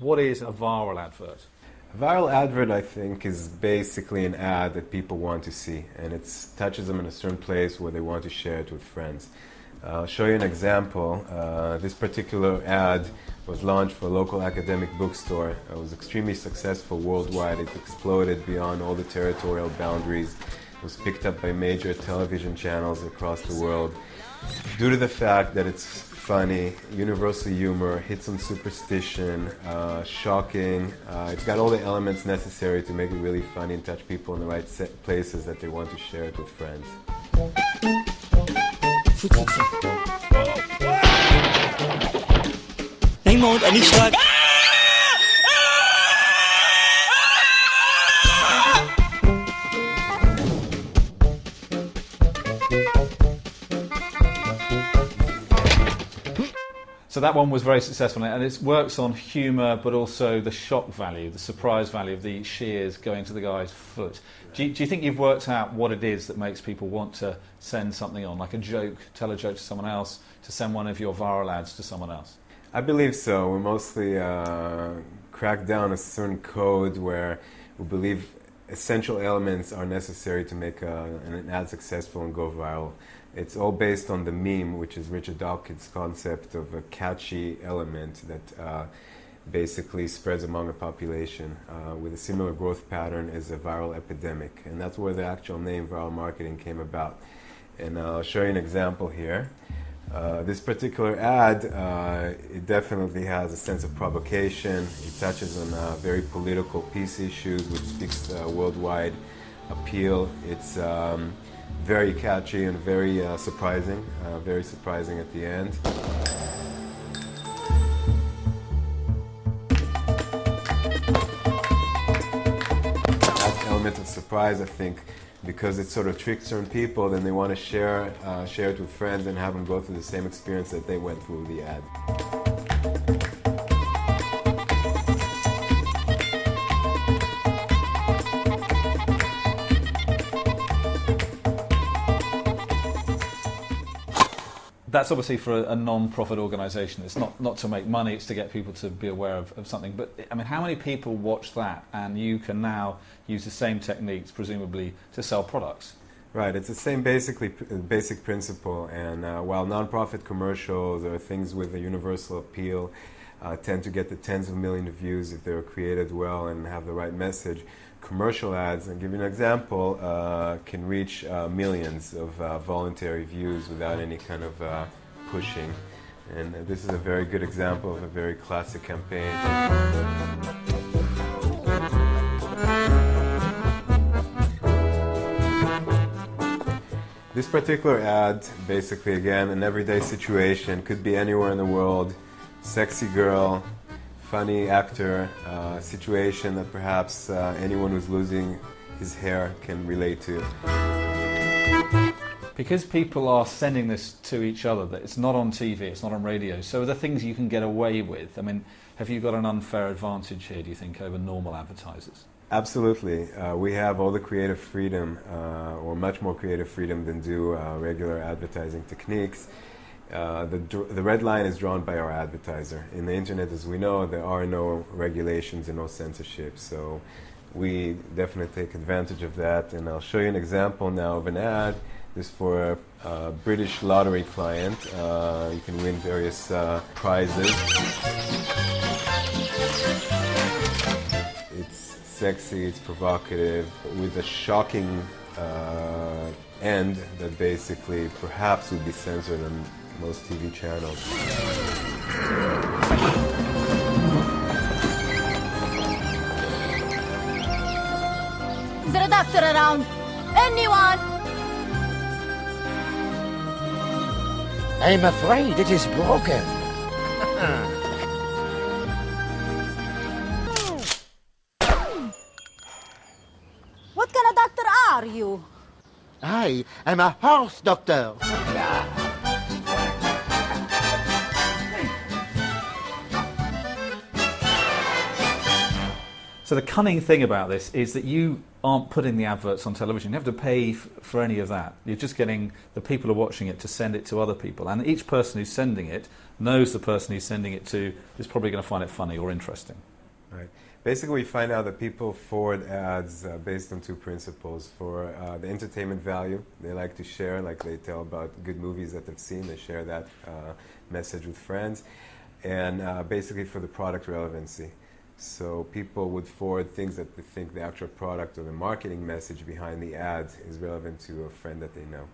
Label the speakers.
Speaker 1: What is a viral advert?
Speaker 2: A viral advert, I think, is basically an ad that people want to see, and it touches them in a certain place where they want to share it with friends. I'll show you an example. This particular ad was launched for a local academic bookstore. It was extremely successful worldwide. It exploded beyond all the territorial boundaries. It was picked up by major television channels across the world due to the fact that it's funny, universal humor, hits on superstition, shocking. It's got all the elements necessary to make it really funny and touch people in the right places that they want to share it with friends.
Speaker 3: Raymond, en niet start.
Speaker 1: So that one was very successful, and it works on humour, but also the shock value, the surprise value of the shears going to the guy's foot. Do you think you've worked out what it is that makes people want to send something on, like a joke, tell a joke to someone else, to send one of your viral ads to someone else?
Speaker 2: I believe so. We mostly crack down a certain code where we believe essential elements are necessary to make an ad successful and go viral. It's all based on the meme, which is Richard Dawkins' concept of a catchy element that basically spreads among a population with a similar growth pattern as a viral epidemic. And that's where the actual name viral marketing came about. And I'll show you an example here. This particular ad, it definitely has a sense of provocation. It touches on very political peace issues, which speaks worldwide appeal. It's very catchy and very surprising at the end. That element of surprise, I think, because it sort of tricks certain people, then they want to share it with friends and have them go through the same experience that they went through with the ad.
Speaker 1: That's obviously for a non-profit organisation. It's not to make money, it's to get people to be aware of something. But I mean, how many people watch that, and you can now use the same techniques, presumably, to sell products?
Speaker 2: Right, it's the same basic principle, and while non-profit commercials or things with a universal appeal tend to get the tens of millions of views if they're created well and have the right message, commercial ads, and give you an example, can reach millions of voluntary views without any kind of pushing. And this is a very good example of a very classic campaign. This particular ad, basically again, an everyday situation, could be anywhere in the world, sexy girl, funny actor, situation that perhaps anyone who's losing his hair can relate to.
Speaker 1: Because people are sending this to each other, that it's not on TV, it's not on radio, so are there things you can get away with? I mean, have you got an unfair advantage here, do you think, over normal advertisers?
Speaker 2: Absolutely. We have all the creative freedom, or much more creative freedom than do regular advertising techniques. The red line is drawn by our advertiser. In the internet, as we know, there are no regulations and no censorship, so we definitely take advantage of that. And I'll show you an example now of an ad. This is for a British lottery client. You can win various prizes. It's sexy, it's provocative, with a shocking end that basically perhaps would be censored on most TV channels.
Speaker 4: Is there a doctor around? Anyone?
Speaker 5: I'm afraid it is broken.
Speaker 4: What kind of doctor are you?
Speaker 5: I am a horse doctor.
Speaker 1: So the cunning thing about this is that you aren't putting the adverts on television. You have to pay for any of that. You're just getting the people who are watching it to send it to other people. And each person who's sending it knows the person who's sending it to is probably going to find it funny or interesting.
Speaker 2: Right. Basically, we find out that people forward ads based on two principles. For the entertainment value, they like to share, like they tell about good movies that they've seen, they share that message with friends. And basically for the product relevancy. So people would forward things that they think the actual product or the marketing message behind the ad is relevant to a friend that they know.